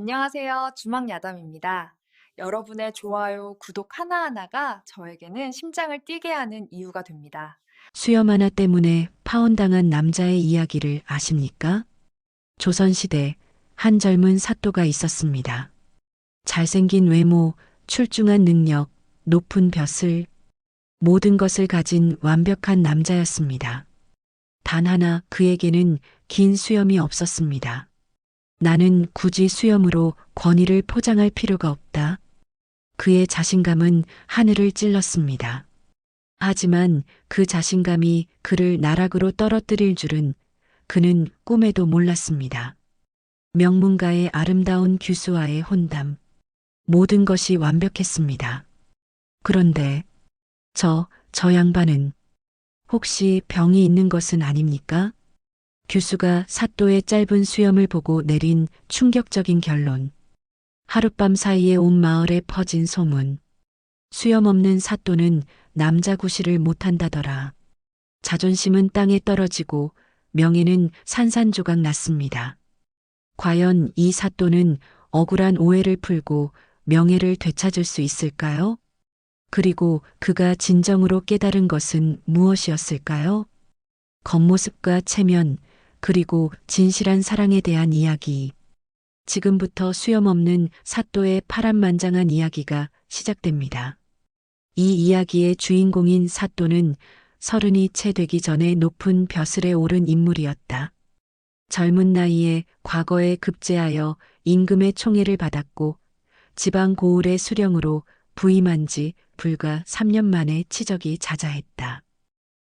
안녕하세요. 주막야담입니다. 여러분의 좋아요, 구독 하나하나가 저에게는 심장을 뛰게 하는 이유가 됩니다. 수염 하나 때문에 파혼당한 남자의 이야기를 아십니까? 조선시대 한 젊은 사또가 있었습니다. 잘생긴 외모, 출중한 능력, 높은 벼슬, 모든 것을 가진 완벽한 남자였습니다. 단 하나 그에게는 긴 수염이 없었습니다. 나는 굳이 수염으로 권위를 포장할 필요가 없다. 그의 자신감은 하늘을 찔렀습니다. 하지만 그 자신감이 그를 나락으로 떨어뜨릴 줄은 그는 꿈에도 몰랐습니다. 명문가의 아름다운 규수와의 혼담, 모든 것이 완벽했습니다. 그런데 저 양반은 혹시 병이 있는 것은 아닙니까? 규수가 사또의 짧은 수염을 보고 내린 충격적인 결론. 하룻밤 사이에 온 마을에 퍼진 소문. 수염 없는 사또는 남자 구실을 못한다더라. 자존심은 땅에 떨어지고 명예는 산산조각 났습니다. 과연 이 사또는 억울한 오해를 풀고 명예를 되찾을 수 있을까요? 그리고 그가 진정으로 깨달은 것은 무엇이었을까요? 겉모습과 체면, 그리고 진실한 사랑에 대한 이야기. 지금부터 수염 없는 사또의 파란만장한 이야기가 시작됩니다. 이 이야기의 주인공인 사또는 서른이 채 되기 전에 높은 벼슬에 오른 인물이었다. 젊은 나이에 과거에 급제하여 임금의 총애를 받았고 지방 고을의 수령으로 부임한 지 불과 3년 만에 치적이 자자했다.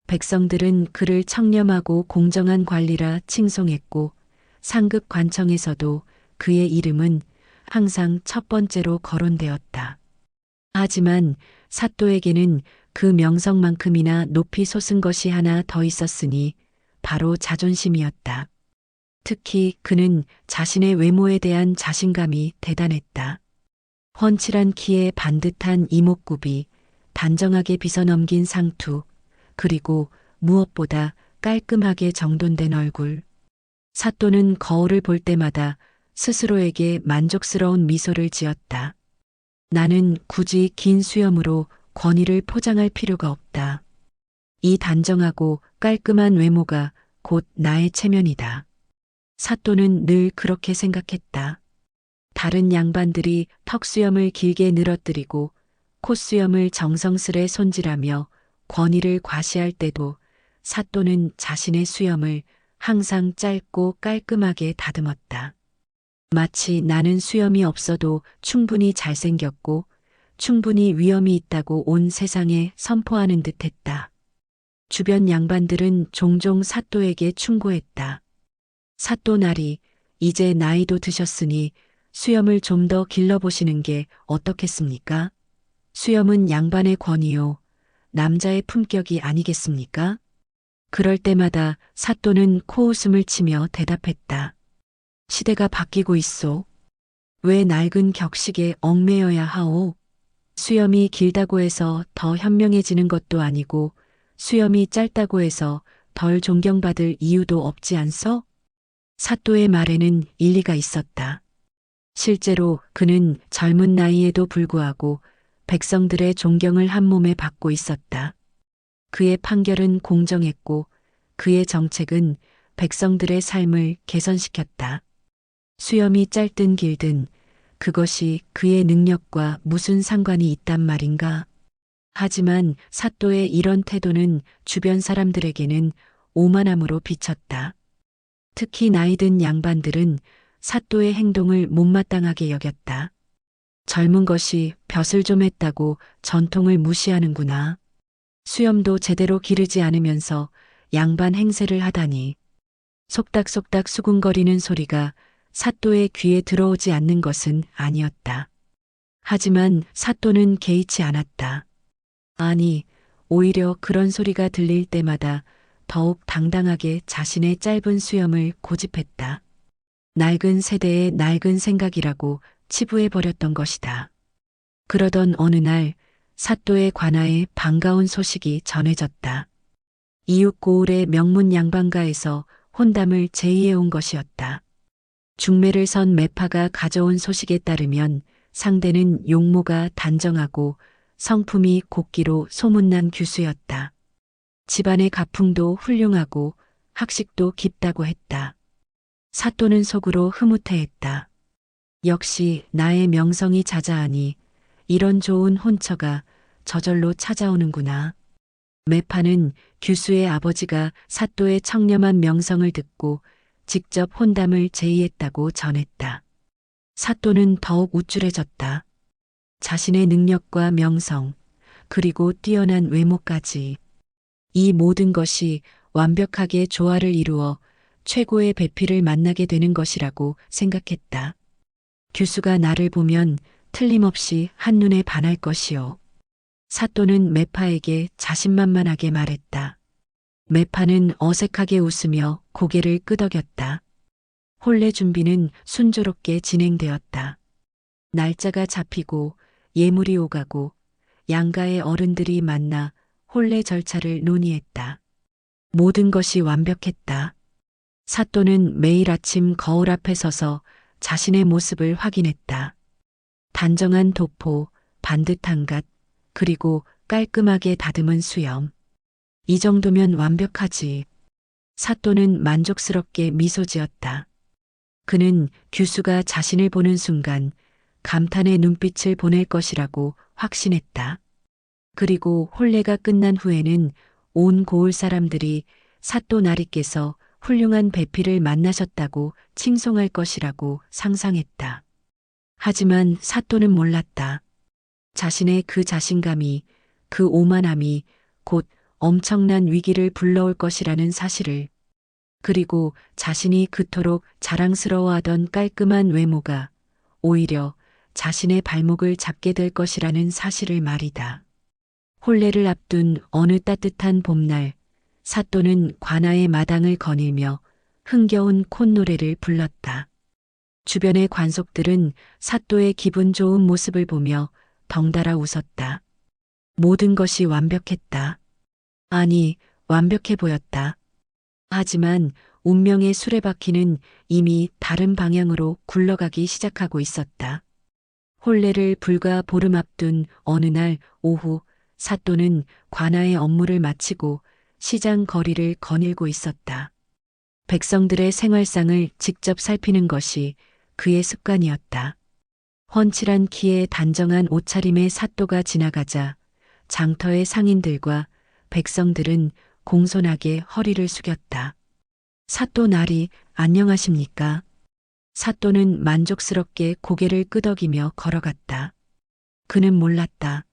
백성들은 그를 청렴하고 공정한 관리라 칭송했고 상급 관청에서도 그의 이름은 항상 첫 번째로 거론되었다. 하지만 사또에게는 그 명성만큼이나 높이 솟은 것이 하나 더 있었으니 바로 자존심이었다. 특히 그는 자신의 외모에 대한 자신감이 대단했다. 훤칠한 키에 반듯한 이목구비, 단정하게 빗어넘긴 상투, 그리고 무엇보다 깔끔하게 정돈된 얼굴. 사또는 거울을 볼 때마다 스스로에게 만족스러운 미소를 지었다. 나는 굳이 긴 수염으로 권위를 포장할 필요가 없다. 이 단정하고 깔끔한 외모가 곧 나의 체면이다. 사또는 늘 그렇게 생각했다. 다른 양반들이 턱수염을 길게 늘어뜨리고 콧수염을 정성스레 손질하며 권위를 과시할 때도 사또는 자신의 수염을 항상 짧고 깔끔하게 다듬었다. 마치 나는 수염이 없어도 충분히 잘생겼고 충분히 위엄이 있다고 온 세상에 선포하는 듯 했다. 주변 양반들은 종종 사또에게 충고했다. 사또 나리, 이제 나이도 드셨으니 수염을 좀 더 길러보시는 게 어떻겠습니까? 수염은 양반의 권위요. 남자의 품격이 아니겠습니까? 그럴 때마다 사또는 코웃음을 치며 대답했다. 시대가 바뀌고 있소. 왜 낡은 격식에 얽매여야 하오? 수염이 길다고 해서 더 현명해지는 것도 아니고 수염이 짧다고 해서 덜 존경받을 이유도 없지 않소? 사또의 말에는 일리가 있었다. 실제로 그는 젊은 나이에도 불구하고 백성들의 존경을 한 몸에 받고 있었다. 그의 판결은 공정했고 그의 정책은 백성들의 삶을 개선시켰다. 수염이 짧든 길든 그것이 그의 능력과 무슨 상관이 있단 말인가? 하지만 사또의 이런 태도는 주변 사람들에게는 오만함으로 비쳤다. 특히 나이든 양반들은 사또의 행동을 못마땅하게 여겼다. 젊은 것이 벼슬 좀 했다고 전통을 무시하는구나. 수염도 제대로 기르지 않으면서 양반 행세를 하다니. 속닥속닥 수군거리는 소리가 사또의 귀에 들어오지 않는 것은 아니었다. 하지만 사또는 개의치 않았다. 아니, 오히려 그런 소리가 들릴 때마다 더욱 당당하게 자신의 짧은 수염을 고집했다. 낡은 세대의 낡은 생각이라고 치부해버렸던 것이다. 그러던 어느 날 사또의 관아에 반가운 소식이 전해졌다. 이웃 고을의 명문 양반가에서 혼담을 제의해온 것이었다. 중매를 선 매파가 가져온 소식에 따르면 상대는 용모가 단정하고 성품이 곱기로 소문난 규수였다. 집안의 가풍도 훌륭하고 학식도 깊다고 했다. 사또는 속으로 흐뭇해했다. 역시 나의 명성이 자자하니 이런 좋은 혼처가 저절로 찾아오는구나. 매파는 규수의 아버지가 사또의 청렴한 명성을 듣고 직접 혼담을 제의했다고 전했다. 사또는 더욱 우쭐해졌다. 자신의 능력과 명성, 그리고 뛰어난 외모까지. 이 모든 것이 완벽하게 조화를 이루어 최고의 배필을 만나게 되는 것이라고 생각했다. 규수가 나를 보면 틀림없이 한눈에 반할 것이요. 사또는 매파에게 자신만만하게 말했다. 매파는 어색하게 웃으며 고개를 끄덕였다. 혼례 준비는 순조롭게 진행되었다. 날짜가 잡히고 예물이 오가고 양가의 어른들이 만나 혼례 절차를 논의했다. 모든 것이 완벽했다. 사또는 매일 아침 거울 앞에 서서 자신의 모습을 확인했다. 단정한 도포, 반듯한 갓, 그리고 깔끔하게 다듬은 수염. 이 정도면 완벽하지. 사또는 만족스럽게 미소 지었다. 그는 규수가 자신을 보는 순간 감탄의 눈빛을 보낼 것이라고 확신했다. 그리고 혼례가 끝난 후에는 온 고을 사람들이 사또 나리께서 훌륭한 배필을 만나셨다고 칭송할 것이라고 상상했다. 하지만 사또는 몰랐다. 자신의 그 자신감이, 그 오만함이 곧 엄청난 위기를 불러올 것이라는 사실을, 그리고 자신이 그토록 자랑스러워하던 깔끔한 외모가 오히려 자신의 발목을 잡게 될 것이라는 사실을 말이다. 혼례를 앞둔 어느 따뜻한 봄날, 사또는 관아의 마당을 거닐며 흥겨운 콧노래를 불렀다. 주변의 관속들은 사또의 기분 좋은 모습을 보며 덩달아 웃었다. 모든 것이 완벽했다. 아니, 완벽해 보였다. 하지만 운명의 수레바퀴는 이미 다른 방향으로 굴러가기 시작하고 있었다. 혼례를 불과 보름 앞둔 어느 날 오후, 사또는 관아의 업무를 마치고 시장 거리를 거닐고 있었다. 백성들의 생활상을 직접 살피는 것이 그의 습관이었다. 훤칠한 키에 단정한 옷차림의 사또가 지나가자 장터의 상인들과 백성들은 공손하게 허리를 숙였다. 사또 나리, 안녕하십니까? 사또는 만족스럽게 고개를 끄덕이며 걸어갔다. 그는 몰랐다.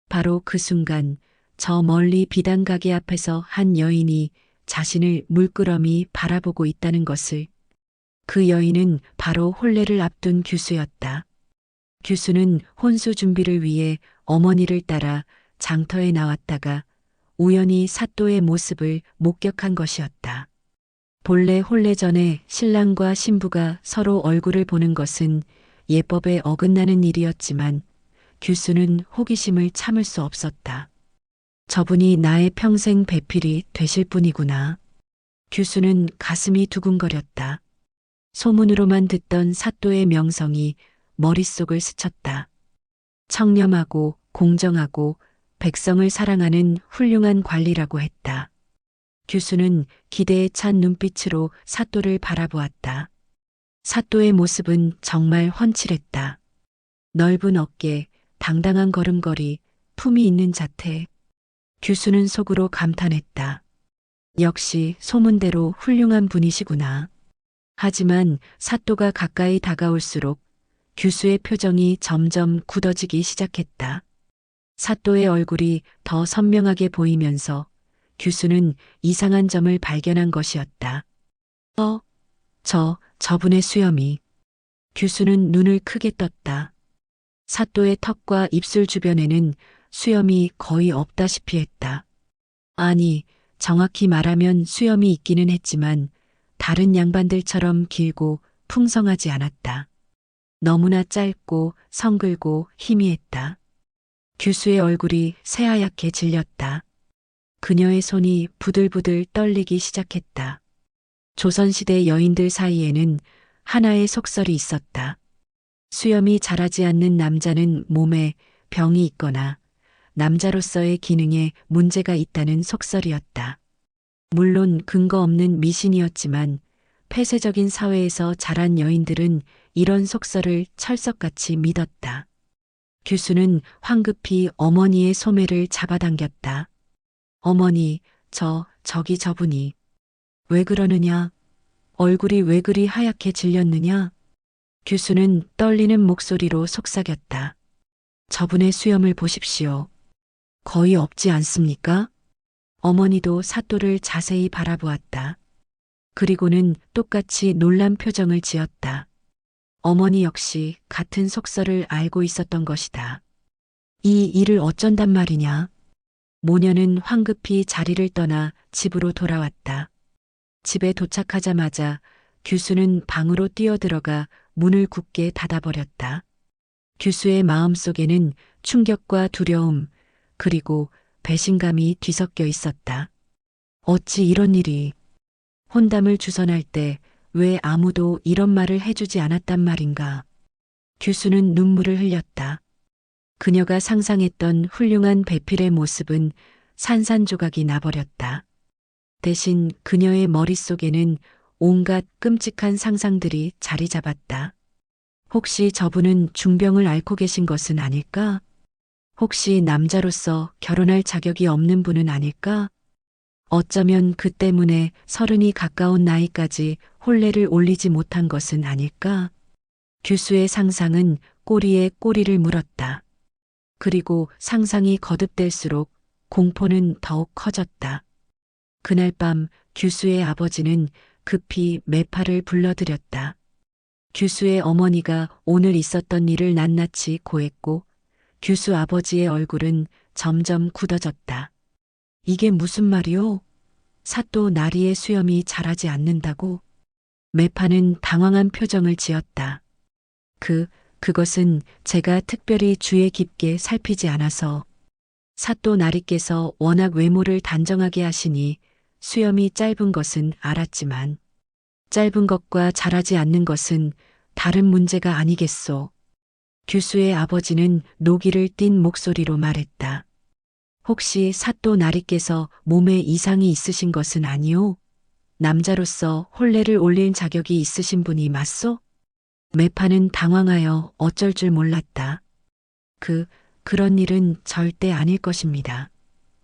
바로 그 순간 저 멀리 비단 가게 앞에서 한 여인이 자신을 물끄러미 바라보고 있다는 것을. 그 여인은 바로 혼례를 앞둔 규수였다. 규수는 혼수 준비를 위해 어머니를 따라 장터에 나왔다가 우연히 사또의 모습을 목격한 것이었다. 본래 혼례 전에 신랑과 신부가 서로 얼굴을 보는 것은 예법에 어긋나는 일이었지만 규수는 호기심을 참을 수 없었다. 저분이 나의 평생 배필이 되실 분이구나. 규수는 가슴이 두근거렸다. 소문으로만 듣던 사또의 명성이 머릿속을 스쳤다. 청렴하고 공정하고 백성을 사랑하는 훌륭한 관리라고 했다. 규수는 기대에 찬 눈빛으로 사또를 바라보았다. 사또의 모습은 정말 훤칠했다. 넓은 어깨, 당당한 걸음걸이, 품이 있는 자태. 규수는 속으로 감탄했다. 역시 소문대로 훌륭한 분이시구나. 하지만 사또가 가까이 다가올수록 규수의 표정이 점점 굳어지기 시작했다. 사또의 얼굴이 더 선명하게 보이면서 규수는 이상한 점을 발견한 것이었다. 저분의 수염이. 규수는 눈을 크게 떴다. 사또의 턱과 입술 주변에는 수염이 거의 없다시피 했다. 아니, 정확히 말하면 수염이 있기는 했지만 다른 양반들처럼 길고 풍성하지 않았다. 너무나 짧고 성글고 희미했다. 규수의 얼굴이 새하얗게 질렸다. 그녀의 손이 부들부들 떨리기 시작했다. 조선시대 여인들 사이에는 하나의 속설이 있었다. 수염이 자라지 않는 남자는 몸에 병이 있거나 남자로서의 기능에 문제가 있다는 속설이었다. 물론 근거 없는 미신이었지만 폐쇄적인 사회에서 자란 여인들은 이런 속설을 철석같이 믿었다. 규수는 황급히 어머니의 소매를 잡아당겼다. 어머니, 저기 저분이. 왜 그러느냐? 얼굴이 왜 그리 하얗게 질렸느냐? 규수는 떨리는 목소리로 속삭였다. 저분의 수염을 보십시오. 거의 없지 않습니까? 어머니도 사또를 자세히 바라보았다. 그리고는 똑같이 놀란 표정을 지었다. 어머니 역시 같은 속설을 알고 있었던 것이다. 이 일을 어쩐단 말이냐? 모녀는 황급히 자리를 떠나 집으로 돌아왔다. 집에 도착하자마자 규수는 방으로 뛰어들어가 문을 굳게 닫아버렸다. 규수의 마음속에는 충격과 두려움, 그리고 배신감이 뒤섞여 있었다. 어찌 이런 일이. 혼담을 주선할 때 왜 아무도 이런 말을 해주지 않았단 말인가. 규수는 눈물을 흘렸다. 그녀가 상상했던 훌륭한 배필의 모습은 산산조각이 나버렸다. 대신 그녀의 머릿속에는 온갖 끔찍한 상상들이 자리 잡았다. 혹시 저분은 중병을 앓고 계신 것은 아닐까? 혹시 남자로서 결혼할 자격이 없는 분은 아닐까? 어쩌면 그 때문에 30이 가까운 나이까지 혼례를 올리지 못한 것은 아닐까? 규수의 상상은 꼬리에 꼬리를 물었다. 그리고 상상이 거듭될수록 공포는 더욱 커졌다. 그날 밤 규수의 아버지는 급히 매파를 불러들였다. 규수의 어머니가 오늘 있었던 일을 낱낱이 고했고 규수 아버지의 얼굴은 점점 굳어졌다. 이게 무슨 말이오? 사또 나리의 수염이 자라지 않는다고? 매파는 당황한 표정을 지었다. 그것은 제가 특별히 주의 깊게 살피지 않아서. 사또 나리께서 워낙 외모를 단정하게 하시니 수염이 짧은 것은 알았지만 짧은 것과 자라지 않는 것은 다른 문제가 아니겠소. 규수의 아버지는 노기를 띤 목소리로 말했다. 혹시 사또 나리께서 몸에 이상이 있으신 것은 아니오? 남자로서 혼례를 올릴 자격이 있으신 분이 맞소? 매파는 당황하여 어쩔 줄 몰랐다. 그런 일은 절대 아닐 것입니다.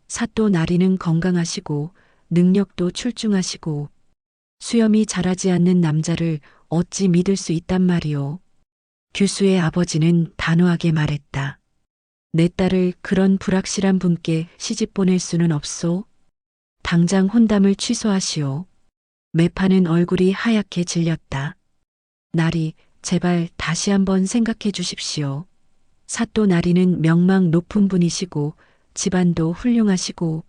사또 나리는 건강하시고 능력도 출중하시고 수염이 자라지 않는 남자를 어찌 믿을 수 있단 말이오. 규수의 아버지는 단호하게 말했다. 내 딸을 그런 불확실한 분께 시집 보낼 수는 없소. 당장 혼담을 취소하시오. 매파는 얼굴이 하얗게 질렸다. 나리, 제발 다시 한번 생각해 주십시오. 사또 나리는 명망 높은 분이시고 집안도 훌륭하시고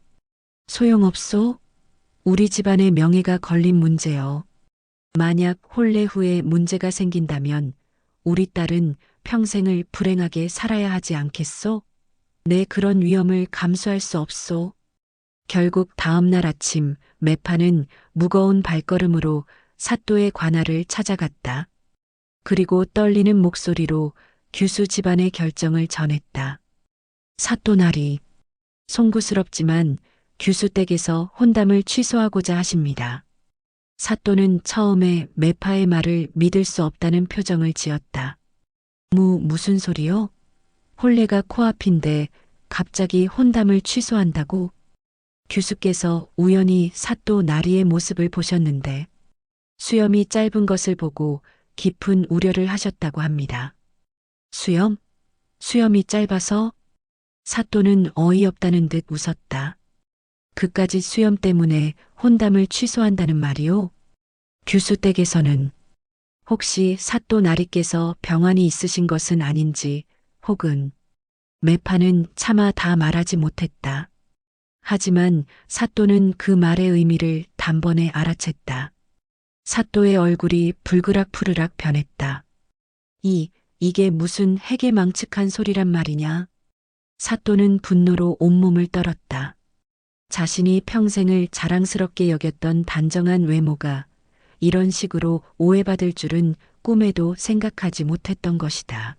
소용없소? 우리 집안의 명예가 걸린 문제요. 만약 혼례 후에 문제가 생긴다면 우리 딸은 평생을 불행하게 살아야 하지 않겠소? 내 그런 위험을 감수할 수 없소. 결국 다음 날 아침 매파는 무거운 발걸음으로 사또의 관할을 찾아갔다. 그리고 떨리는 목소리로 규수 집안의 결정을 전했다. 사또 나리, 송구스럽지만 규수 댁에서 혼담을 취소하고자 하십니다. 사또는 처음에 매파의 말을 믿을 수 없다는 표정을 지었다. 무슨 소리요? 혼례가 코앞인데 갑자기 혼담을 취소한다고? 규수께서 우연히 사또 나리의 모습을 보셨는데 수염이 짧은 것을 보고 깊은 우려를 하셨다고 합니다. 수염? 수염이 짧아서? 사또는 어이없다는 듯 웃었다. 그까짓 수염 때문에 혼담을 취소한다는 말이오? 규수 댁에서는 혹시 사또 나리께서 병환이 있으신 것은 아닌지 혹은 매파는 차마 다 말하지 못했다. 하지만 사또는 그 말의 의미를 단번에 알아챘다. 사또의 얼굴이 불그락푸르락 변했다. 이게 무슨 해괴망측한 소리란 말이냐? 사또는 분노로 온몸을 떨었다. 자신이 평생을 자랑스럽게 여겼던 단정한 외모가 이런 식으로 오해받을 줄은 꿈에도 생각하지 못했던 것이다.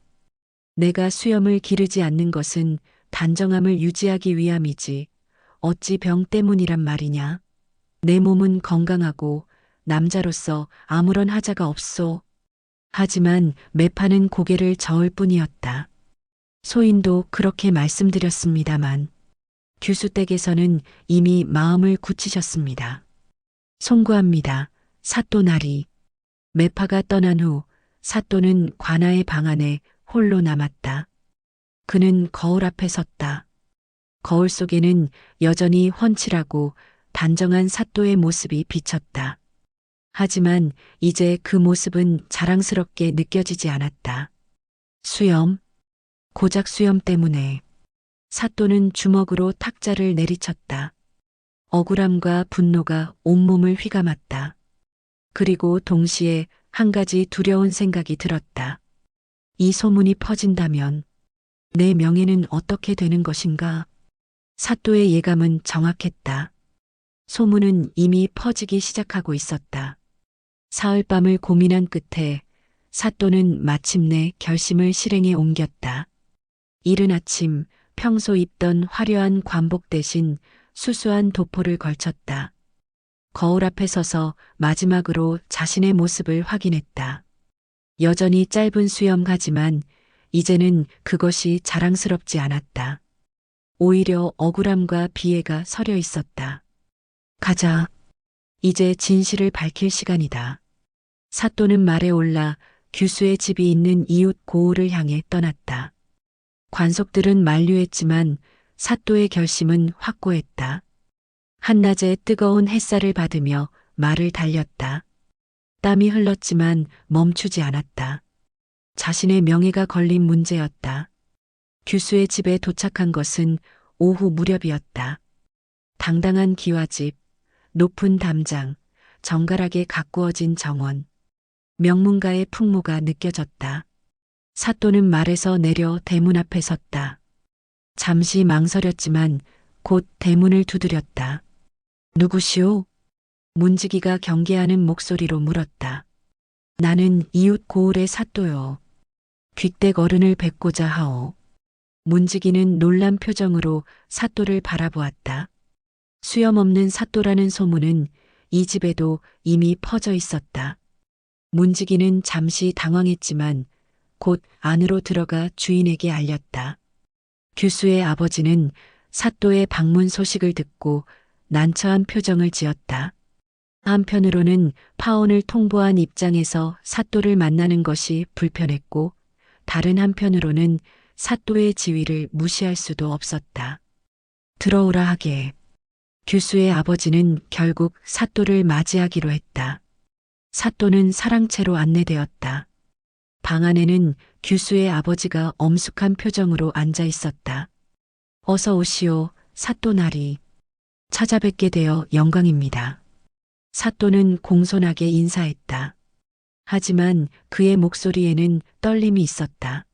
내가 수염을 기르지 않는 것은 단정함을 유지하기 위함이지 어찌 병 때문이란 말이냐. 내 몸은 건강하고 남자로서 아무런 하자가 없소. 하지만 매파는 고개를 저을 뿐이었다. 소인도 그렇게 말씀드렸습니다만 규수 댁에서는 이미 마음을 굳히셨습니다. 송구합니다. 사또나리. 매파가 떠난 후 사또는 관아의 방 안에 홀로 남았다. 그는 거울 앞에 섰다. 거울 속에는 여전히 훤칠하고 단정한 사또의 모습이 비쳤다. 하지만 이제 그 모습은 자랑스럽게 느껴지지 않았다. 수염, 고작 수염 때문에 사또는 주먹으로 탁자를 내리쳤다. 억울함과 분노가 온몸을 휘감았다. 그리고 동시에 한 가지 두려운 생각이 들었다. 이 소문이 퍼진다면 내 명예는 어떻게 되는 것인가? 사또의 예감은 정확했다. 소문은 이미 퍼지기 시작하고 있었다. 사흘밤을 고민한 끝에 사또는 마침내 결심을 실행에 옮겼다. 이른 아침 평소 입던 화려한 관복 대신 수수한 도포를 걸쳤다. 거울 앞에 서서 마지막으로 자신의 모습을 확인했다. 여전히 짧은 수염하지만 이제는 그것이 자랑스럽지 않았다. 오히려 억울함과 비애가 서려 있었다. 가자. 이제 진실을 밝힐 시간이다. 사또는 말에 올라 규수의 집이 있는 이웃 고을을 향해 떠났다. 관속들은 만류했지만 사또의 결심은 확고했다. 한낮에 뜨거운 햇살을 받으며 말을 달렸다. 땀이 흘렀지만 멈추지 않았다. 자신의 명예가 걸린 문제였다. 규수의 집에 도착한 것은 오후 무렵이었다. 당당한 기와집, 높은 담장, 정갈하게 가꾸어진 정원. 명문가의 풍모가 느껴졌다. 사또는 말에서 내려 대문 앞에 섰다. 잠시 망설였지만 곧 대문을 두드렸다. 누구시오? 문지기가 경계하는 목소리로 물었다. 나는 이웃 고을의 사또요. 귀댁 어른을 뵙고자 하오. 문지기는 놀란 표정으로 사또를 바라보았다. 수염 없는 사또라는 소문은 이 집에도 이미 퍼져 있었다. 문지기는 잠시 당황했지만 곧 안으로 들어가 주인에게 알렸다. 규수의 아버지는 사또의 방문 소식을 듣고 난처한 표정을 지었다. 한편으로는 파혼을 통보한 입장에서 사또를 만나는 것이 불편했고 다른 한편으로는 사또의 지위를 무시할 수도 없었다. 들어오라 하게. 규수의 아버지는 결국 사또를 맞이하기로 했다. 사또는 사랑채로 안내되었다. 방 안에는 규수의 아버지가 엄숙한 표정으로 앉아 있었다. 어서 오시오, 사또나리. 찾아뵙게 되어 영광입니다. 사또는 공손하게 인사했다. 하지만 그의 목소리에는 떨림이 있었다.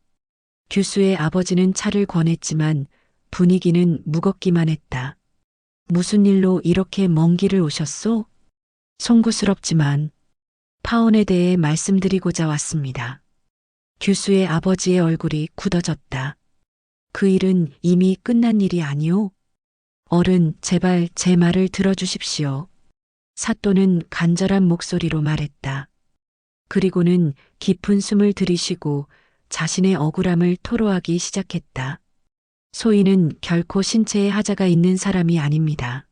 규수의 아버지는 차를 권했지만 분위기는 무겁기만 했다. 무슨 일로 이렇게 먼 길을 오셨소? 송구스럽지만 파혼에 대해 말씀드리고자 왔습니다. 규수의 아버지의 얼굴이 굳어졌다. 그 일은 이미 끝난 일이 아니오? 어른, 제발 제 말을 들어주십시오. 사또는 간절한 목소리로 말했다. 그리고는 깊은 숨을 들이쉬고 자신의 억울함을 토로하기 시작했다. 소인은 결코 신체에 하자가 있는 사람이 아닙니다.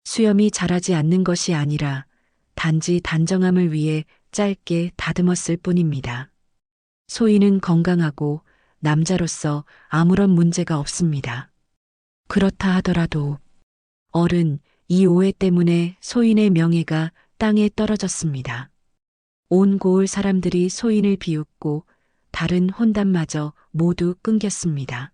수염이 자라지 않는 것이 아니라 단지 단정함을 위해 짧게 다듬었을 뿐입니다. 소인은 건강하고 남자로서 아무런 문제가 없습니다. 그렇다 하더라도 어른, 이 오해 때문에 소인의 명예가 땅에 떨어졌습니다. 온 고을 사람들이 소인을 비웃고 다른 혼담마저 모두 끊겼습니다.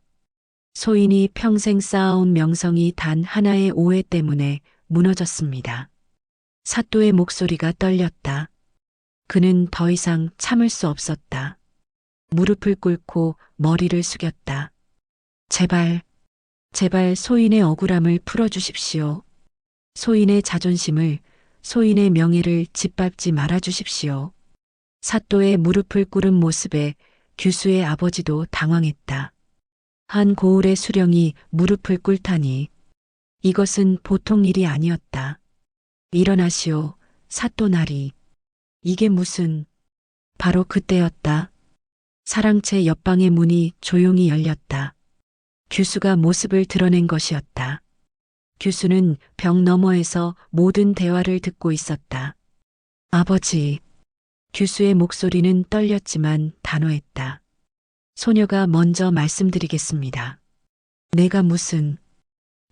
소인이 평생 쌓아온 명성이 단 하나의 오해 때문에 무너졌습니다. 사또의 목소리가 떨렸다. 그는 더 이상 참을 수 없었다. 무릎을 꿇고 머리를 숙였다. 제발, 제발 소인의 억울함을 풀어주십시오. 소인의 자존심을 소인의 명예를 짓밟지 말아 주십시오. 사또의 무릎을 꿇은 모습에 규수의 아버지도 당황했다. 한 고을의 수령이 무릎을 꿇다니 이것은 보통 일이 아니었다. 일어나시오, 사또나리. 이게 무슨... 바로 그때였다. 사랑채 옆방의 문이 조용히 열렸다. 규수가 모습을 드러낸 것이었다. 규수는 벽 너머에서 모든 대화를 듣고 있었다. 아버지. 규수의 목소리는 떨렸지만 단호했다. 소녀가 먼저 말씀드리겠습니다. 내가 무슨...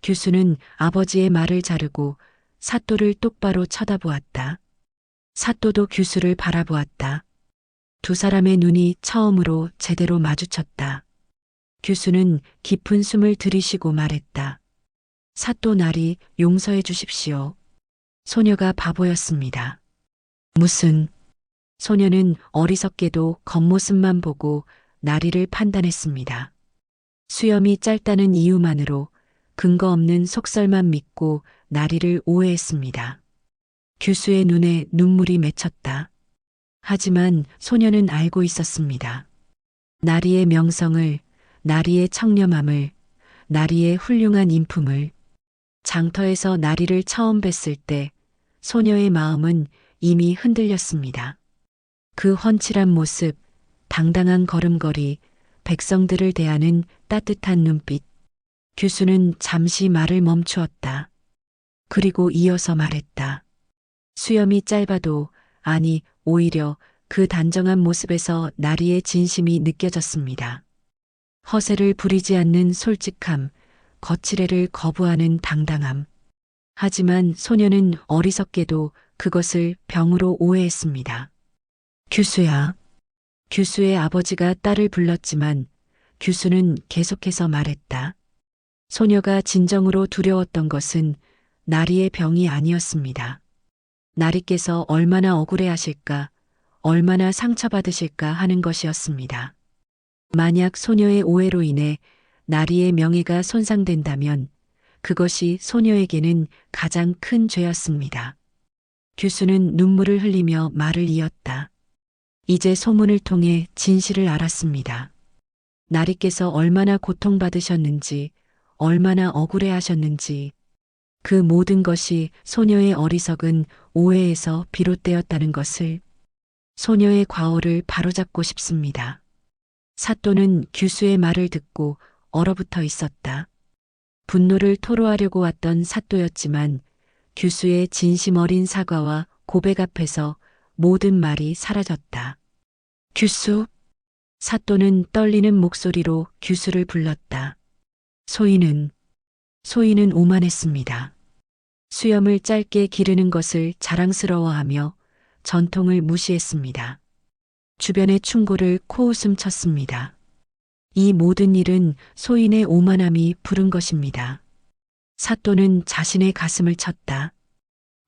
규수는 아버지의 말을 자르고 사또를 똑바로 쳐다보았다. 사또도 규수를 바라보았다. 두 사람의 눈이 처음으로 제대로 마주쳤다. 규수는 깊은 숨을 들이쉬고 말했다. 사또 나리 용서해 주십시오. 소녀가 바보였습니다. 무슨... 소녀는 어리석게도 겉모습만 보고 나리를 판단했습니다. 수염이 짧다는 이유만으로 근거 없는 속설만 믿고 나리를 오해했습니다. 규수의 눈에 눈물이 맺혔다. 하지만 소녀는 알고 있었습니다. 나리의 명성을, 나리의 청렴함을, 나리의 훌륭한 인품을. 장터에서 나리를 처음 뵀을 때 소녀의 마음은 이미 흔들렸습니다. 그 훤칠한 모습, 당당한 걸음걸이, 백성들을 대하는 따뜻한 눈빛. 규수는 잠시 말을 멈추었다. 그리고 이어서 말했다. 수염이 짧아도, 아니, 오히려 그 단정한 모습에서 나리의 진심이 느껴졌습니다. 허세를 부리지 않는 솔직함, 거칠애를 거부하는 당당함. 하지만 소녀는 어리석게도 그것을 병으로 오해했습니다. 규수야. 규수의 아버지가 딸을 불렀지만 규수는 계속해서 말했다. 소녀가 진정으로 두려웠던 것은 나리의 병이 아니었습니다. 나리께서 얼마나 억울해하실까, 얼마나 상처받으실까 하는 것이었습니다. 만약 소녀의 오해로 인해 나리의 명예가 손상된다면 그것이 소녀에게는 가장 큰 죄였습니다. 규수는 눈물을 흘리며 말을 이었다. 이제 소문을 통해 진실을 알았습니다. 나리께서 얼마나 고통받으셨는지, 얼마나 억울해하셨는지, 그 모든 것이 소녀의 어리석은 오해에서 비롯되었다는 것을. 소녀의 과오를 바로잡고 싶습니다. 사또는 규수의 말을 듣고 얼어붙어 있었다. 분노를 토로하려고 왔던 사또였지만 규수의 진심 어린 사과와 고백 앞에서 모든 말이 사라졌다. 규수. 사또는 떨리는 목소리로 규수를 불렀다. 소인은 오만했습니다. 수염을 짧게 기르는 것을 자랑스러워하며 전통을 무시했습니다. 주변의 충고를 코웃음 쳤습니다. 이 모든 일은 소인의 오만함이 부른 것입니다. 사또는 자신의 가슴을 쳤다.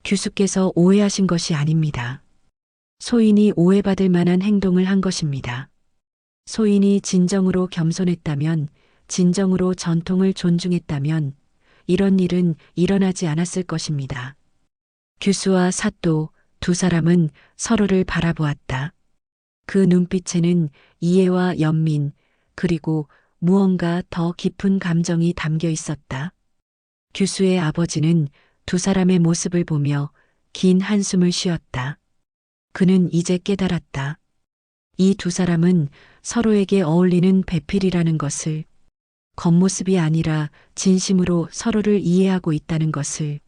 규수께서 오해하신 것이 아닙니다. 소인이 오해받을 만한 행동을 한 것입니다. 소인이 진정으로 겸손했다면, 진정으로 전통을 존중했다면 이런 일은 일어나지 않았을 것입니다. 규수와 사또 두 사람은 서로를 바라보았다. 그 눈빛에는 이해와 연민, 그리고 무언가 더 깊은 감정이 담겨 있었다. 규수의 아버지는 두 사람의 모습을 보며 긴 한숨을 쉬었다. 그는 이제 깨달았다. 이 두 사람은 서로에게 어울리는 배필이라는 것을, 겉모습이 아니라 진심으로 서로를 이해하고 있다는 것을.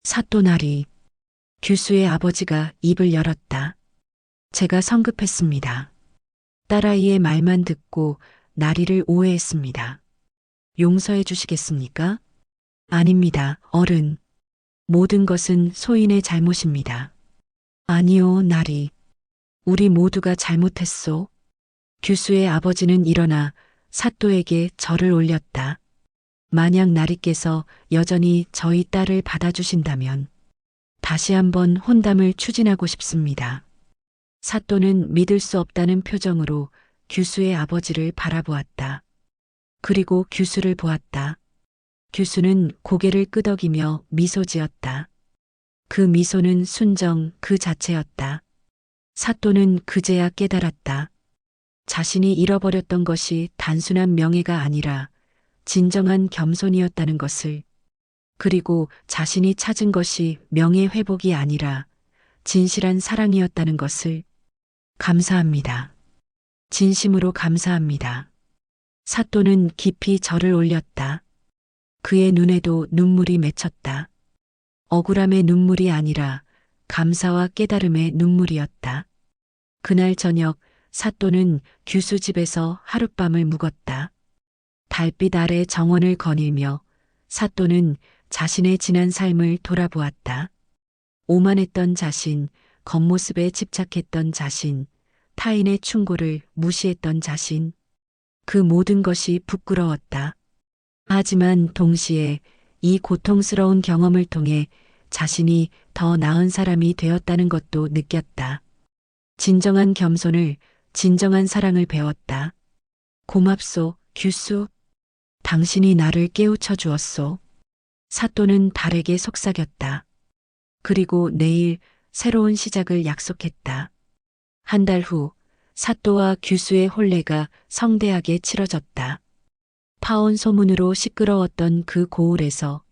사또나리. 규수의 아버지가 입을 열었다. 제가 성급했습니다. 딸아이의 말만 듣고 나리를 오해했습니다. 용서해 주시겠습니까? 아닙니다, 어른. 모든 것은 소인의 잘못입니다. 아니요, 나리. 우리 모두가 잘못했소. 규수의 아버지는 일어나 사또에게 절을 올렸다. 만약 나리께서 여전히 저희 딸을 받아주신다면 다시 한번 혼담을 추진하고 싶습니다. 사또는 믿을 수 없다는 표정으로 규수의 아버지를 바라보았다. 그리고 규수를 보았다. 규수는 고개를 끄덕이며 미소 지었다. 그 미소는 순정 그 자체였다. 사또는 그제야 깨달았다. 자신이 잃어버렸던 것이 단순한 명예가 아니라 진정한 겸손이었다는 것을, 그리고 자신이 찾은 것이 명예 회복이 아니라 진실한 사랑이었다는 것을. 감사합니다. 진심으로 감사합니다. 사또는 깊이 절을 올렸다. 그의 눈에도 눈물이 맺혔다. 억울함의 눈물이 아니라 감사와 깨달음의 눈물이었다. 그날 저녁 사또는 규수 집에서 하룻밤을 묵었다. 달빛 아래 정원을 거닐며 사또는 자신의 지난 삶을 돌아보았다. 오만했던 자신, 겉모습에 집착했던 자신, 타인의 충고를 무시했던 자신. 그 모든 것이 부끄러웠다. 하지만 동시에 이 고통스러운 경험을 통해 자신이 더 나은 사람이 되었다는 것도 느꼈다. 진정한 겸손을, 진정한 사랑을 배웠다. 고맙소, 규수. 당신이 나를 깨우쳐 주었소. 사또는 달에게 속삭였다. 그리고 내일 새로운 시작을 약속했다. 한 달 후 사또와 규수의 혼례가 성대하게 치러졌다. 파혼 소문으로 시끄러웠던 그 고을에서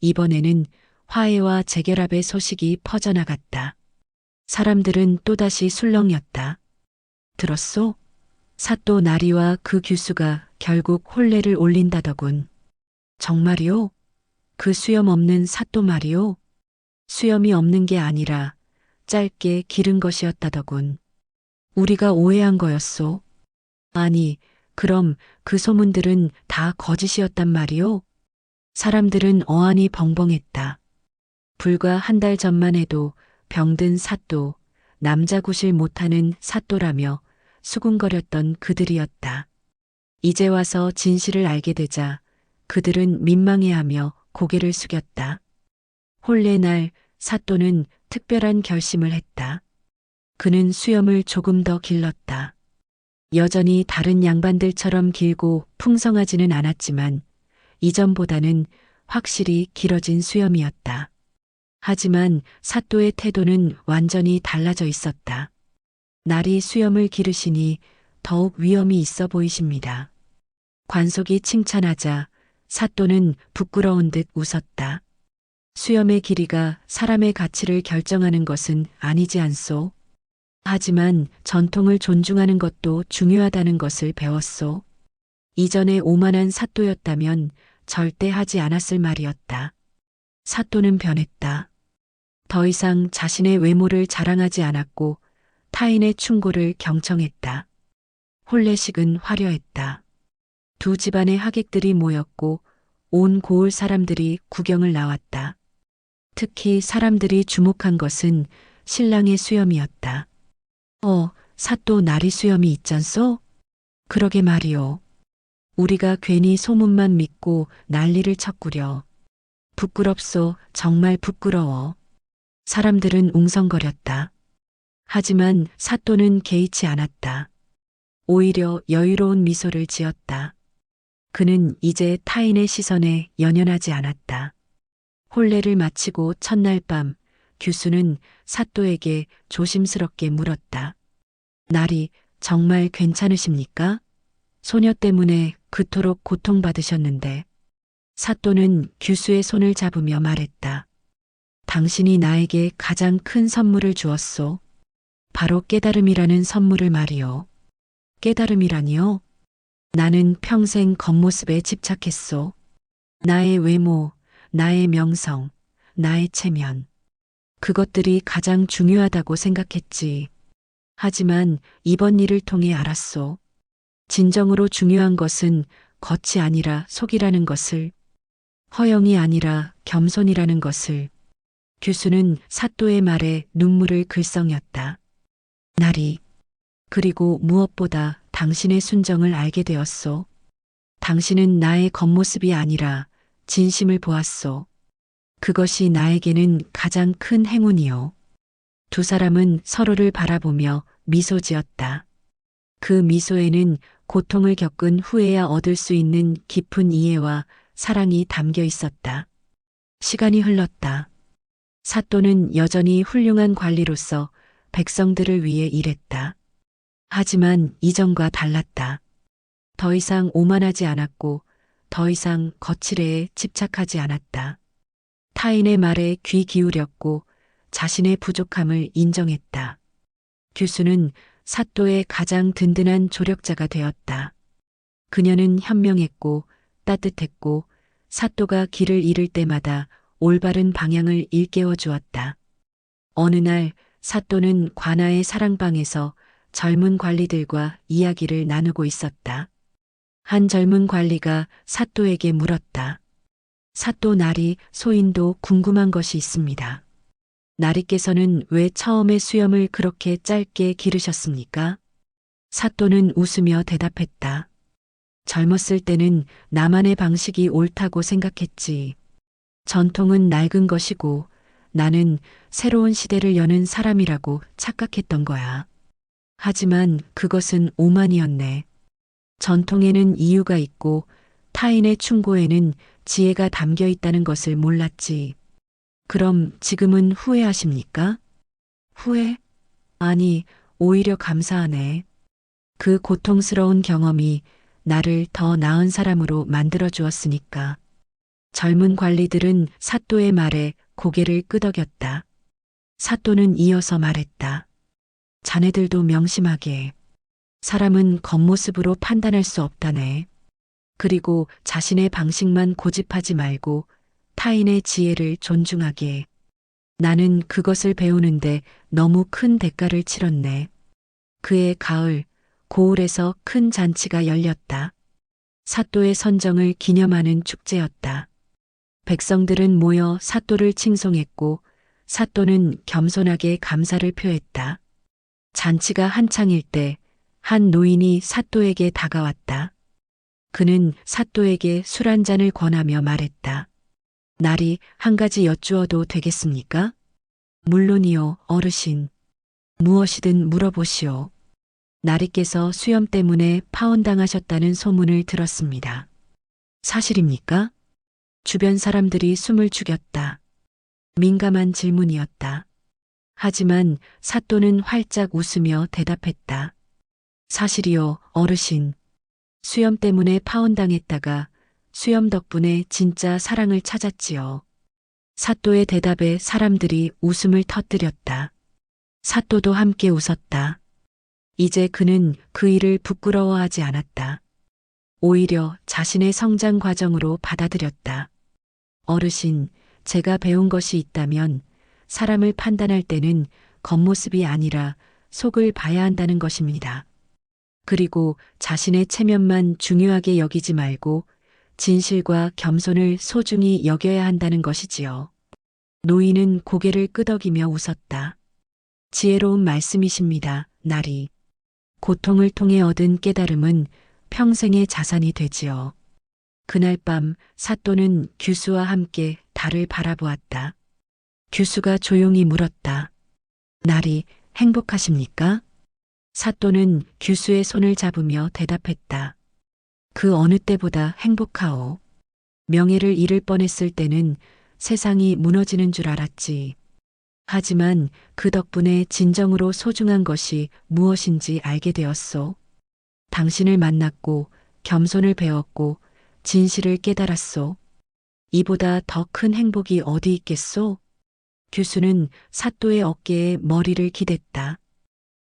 이번에는 화해와 재결합의 소식이 퍼져나갔다. 사람들은 또다시 술렁였다. 들었소? 사또 나리와 그 규수가 결국 혼례를 올린다더군. 정말이오? 그 수염 없는 사또 말이오? 수염이 없는 게 아니라 짧게 기른 것이었다더군. 우리가 오해한 거였소. 아니, 그럼 그 소문들은 다 거짓이었단 말이오? 사람들은 어안이 벙벙했다. 불과 한 달 전만 해도 병든 사또, 남자 구실 못하는 사또라며 수군거렸던 그들이었다. 이제 와서 진실을 알게 되자 그들은 민망해하며 고개를 숙였다. 혼례 날 사또는 특별한 결심을 했다. 그는 수염을 조금 더 길렀다. 여전히 다른 양반들처럼 길고 풍성하지는 않았지만 이전보다는 확실히 길어진 수염이었다. 하지만 사또의 태도는 완전히 달라져 있었다. 날이 수염을 기르시니 더욱 위엄이 있어 보이십니다. 관속이 칭찬하자 사또는 부끄러운 듯 웃었다. 수염의 길이가 사람의 가치를 결정하는 것은 아니지 않소? 하지만 전통을 존중하는 것도 중요하다는 것을 배웠소. 이전에 오만한 사또였다면 절대 하지 않았을 말이었다. 사또는 변했다. 더 이상 자신의 외모를 자랑하지 않았고 타인의 충고를 경청했다. 혼례식은 화려했다. 두 집안의 하객들이 모였고 온 고을 사람들이 구경을 나왔다. 특히 사람들이 주목한 것은 신랑의 수염이었다. 사또 나리 수염이 있잖소? 그러게 말이오. 우리가 괜히 소문만 믿고 난리를 쳤구려. 부끄럽소, 정말 부끄러워. 사람들은 웅성거렸다. 하지만 사또는 개의치 않았다. 오히려 여유로운 미소를 지었다. 그는 이제 타인의 시선에 연연하지 않았다. 혼례를 마치고 첫날 밤 규수는 사또에게 조심스럽게 물었다. 날이 정말 괜찮으십니까? 소녀 때문에 그토록 고통받으셨는데. 사또는 규수의 손을 잡으며 말했다. 당신이 나에게 가장 큰 선물을 주었소. 바로 깨달음이라는 선물을 말이오. 깨달음이라니요? 나는 평생 겉모습에 집착했소. 나의 외모, 나의 명성, 나의 체면. 그것들이 가장 중요하다고 생각했지. 하지만 이번 일을 통해 알았소. 진정으로 중요한 것은 겉이 아니라 속이라는 것을. 허영이 아니라 겸손이라는 것을. 규수는 사또의 말에 눈물을 글썽였다. 나리. 그리고 무엇보다 당신의 순정을 알게 되었소. 당신은 나의 겉모습이 아니라 진심을 보았소. 그것이 나에게는 가장 큰 행운이요. 두 사람은 서로를 바라보며 미소 지었다. 그 미소에는 고통을 겪은 후에야 얻을 수 있는 깊은 이해와 사랑이 담겨 있었다. 시간이 흘렀다. 사또는 여전히 훌륭한 관리로서 백성들을 위해 일했다. 하지만 이전과 달랐다. 더 이상 오만하지 않았고 더 이상 거칠애에 집착하지 않았다. 타인의 말에 귀 기울였고 자신의 부족함을 인정했다. 규수는 사또의 가장 든든한 조력자가 되었다. 그녀는 현명했고 따뜻했고 사또가 길을 잃을 때마다 올바른 방향을 일깨워 주었다. 어느 날 사또는 관아의 사랑방에서 젊은 관리들과 이야기를 나누고 있었다. 한 젊은 관리가 사또에게 물었다. 사또 나리 소인도 궁금한 것이 있습니다. 나리께서는 왜 처음에 수염을 그렇게 짧게 기르셨습니까? 사또는 웃으며 대답했다. 젊었을 때는 나만의 방식이 옳다고 생각했지. 전통은 낡은 것이고 나는 새로운 시대를 여는 사람이라고 착각했던 거야. 하지만 그것은 오만이었네. 전통에는 이유가 있고 타인의 충고에는 지혜가 담겨 있다는 것을 몰랐지. 그럼 지금은 후회하십니까? 후회? 아니, 오히려 감사하네. 그 고통스러운 경험이 나를 더 나은 사람으로 만들어 주었으니까. 젊은 관리들은 사또의 말에 고개를 끄덕였다. 사또는 이어서 말했다. 자네들도 명심하게. 사람은 겉모습으로 판단할 수 없다네. 그리고 자신의 방식만 고집하지 말고 타인의 지혜를 존중하게. 나는 그것을 배우는데 너무 큰 대가를 치렀네. 그해 가을, 고을에서 큰 잔치가 열렸다. 사또의 선정을 기념하는 축제였다. 백성들은 모여 사또를 칭송했고 사또는 겸손하게 감사를 표했다. 잔치가 한창일 때 한 노인이 사또에게 다가왔다. 그는 사또에게 술 한 잔을 권하며 말했다. 나리 한 가지 여쭈어도 되겠습니까? 물론이요, 어르신. 무엇이든 물어보시오. 나리께서 수염 때문에 파혼당하셨다는 소문을 들었습니다. 사실입니까? 주변 사람들이 숨을 죽였다. 민감한 질문이었다. 하지만 사또는 활짝 웃으며 대답했다. 사실이요, 어르신. 수염 때문에 파혼당했다가 수염 덕분에 진짜 사랑을 찾았지요. 사또의 대답에 사람들이 웃음을 터뜨렸다. 사또도 함께 웃었다. 이제 그는 그 일을 부끄러워하지 않았다. 오히려 자신의 성장 과정으로 받아들였다. 어르신, 제가 배운 것이 있다면 사람을 판단할 때는 겉모습이 아니라 속을 봐야 한다는 것입니다. 그리고 자신의 체면만 중요하게 여기지 말고 진실과 겸손을 소중히 여겨야 한다는 것이지요. 노인은 고개를 끄덕이며 웃었다. 지혜로운 말씀이십니다, 나리. 고통을 통해 얻은 깨달음은 평생의 자산이 되지요. 그날 밤 사또는 규수와 함께 달을 바라보았다. 규수가 조용히 물었다. 나리, 행복하십니까? 사또는 규수의 손을 잡으며 대답했다. 그 어느 때보다 행복하오. 명예를 잃을 뻔했을 때는 세상이 무너지는 줄 알았지. 하지만 그 덕분에 진정으로 소중한 것이 무엇인지 알게 되었소. 당신을 만났고 겸손을 배웠고 진실을 깨달았소. 이보다 더 큰 행복이 어디 있겠소? 규수는 사또의 어깨에 머리를 기댔다.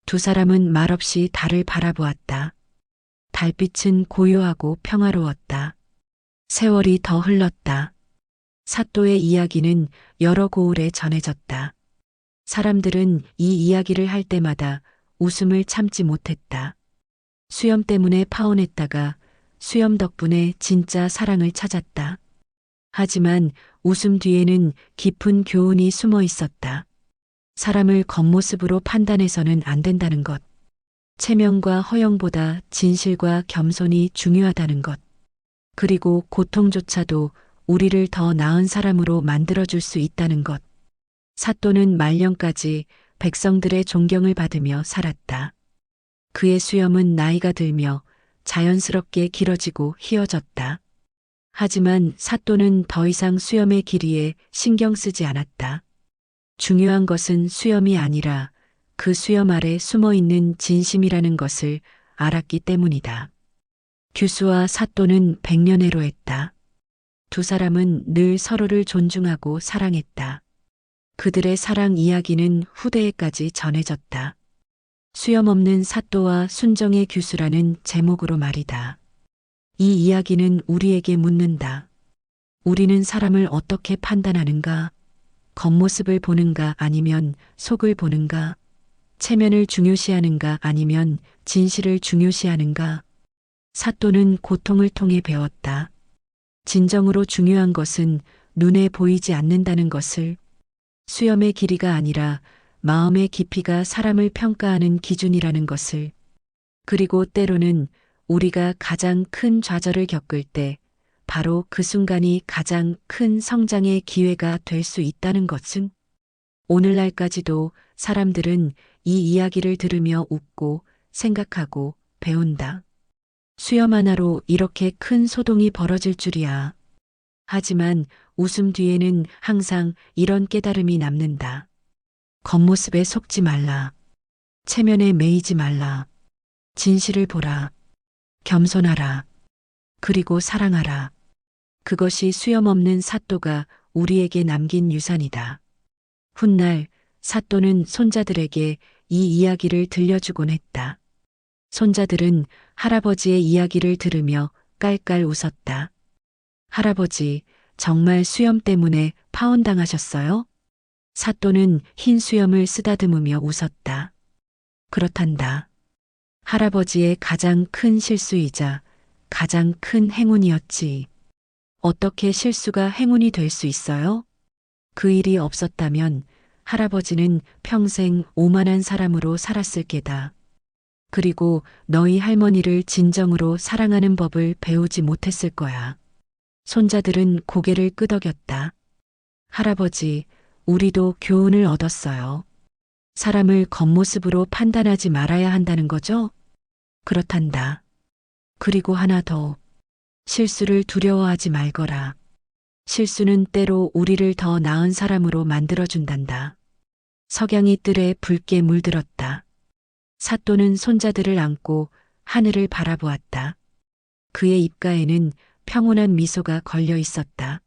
두 사람은 말없이 달을 바라보았다. 달빛은 고요하고 평화로웠다. 세월이 더 흘렀다. 사또의 이야기는 여러 고을에 전해졌다. 사람들은 이 이야기를 할 때마다 웃음을 참지 못했다. 수염 때문에 파혼했다가 수염 덕분에 진짜 사랑을 찾았다. 하지만 웃음 뒤에는 깊은 교훈이 숨어 있었다. 사람을 겉모습으로 판단해서는 안 된다는 것. 체면과 허영보다 진실과 겸손이 중요하다는 것. 그리고 고통조차도 우리를 더 나은 사람으로 만들어줄 수 있다는 것. 사또는 말년까지 백성들의 존경을 받으며 살았다. 그의 수염은 나이가 들며 자연스럽게 길어지고 휘어졌다. 하지만 사또는 더 이상 수염의 길이에 신경 쓰지 않았다. 중요한 것은 수염이 아니라 그 수염 아래 숨어 있는 진심이라는 것을 알았기 때문이다. 규수와 사또는 백년해로했다. 두 사람은 늘 서로를 존중하고 사랑했다. 그들의 사랑 이야기는 후대에까지 전해졌다. 수염 없는 사또와 순정의 규수라는 제목으로 말이다. 이 이야기는 우리에게 묻는다. 우리는 사람을 어떻게 판단하는가? 겉모습을 보는가 아니면 속을 보는가? 체면을 중요시하는가 아니면 진실을 중요시하는가? 사또는 고통을 통해 배웠다. 진정으로 중요한 것은 눈에 보이지 않는다는 것을, 수염의 길이가 아니라 마음의 깊이가 사람을 평가하는 기준이라는 것을, 그리고 때로는 우리가 가장 큰 좌절을 겪을 때 바로 그 순간이 가장 큰 성장의 기회가 될 수 있다는 것은, 오늘날까지도 사람들은 이 이야기를 들으며 웃고 생각하고 배운다. 수염 하나로 이렇게 큰 소동이 벌어질 줄이야. 하지만 웃음 뒤에는 항상 이런 깨달음이 남는다. 겉모습에 속지 말라. 체면에 매이지 말라. 진실을 보라. 겸손하라. 그리고 사랑하라. 그것이 수염 없는 사또가 우리에게 남긴 유산이다. 훗날 사또는 손자들에게 이 이야기를 들려주곤 했다. 손자들은 할아버지의 이야기를 들으며 깔깔 웃었다. 할아버지, 정말 수염 때문에 파혼당하셨어요? 사또는 흰 수염을 쓰다듬으며 웃었다. 그렇단다. 할아버지의 가장 큰 실수이자 가장 큰 행운이었지. 어떻게 실수가 행운이 될 수 있어요? 그 일이 없었다면 할아버지는 평생 오만한 사람으로 살았을 게다. 그리고 너희 할머니를 진정으로 사랑하는 법을 배우지 못했을 거야. 손자들은 고개를 끄덕였다. 할아버지, 우리도 교훈을 얻었어요. 사람을 겉모습으로 판단하지 말아야 한다는 거죠? 그렇단다. 그리고 하나 더. 실수를 두려워하지 말거라. 실수는 때로 우리를 더 나은 사람으로 만들어준단다. 석양이 뜰에 붉게 물들었다. 사또는 손자들을 안고 하늘을 바라보았다. 그의 입가에는 평온한 미소가 걸려 있었다.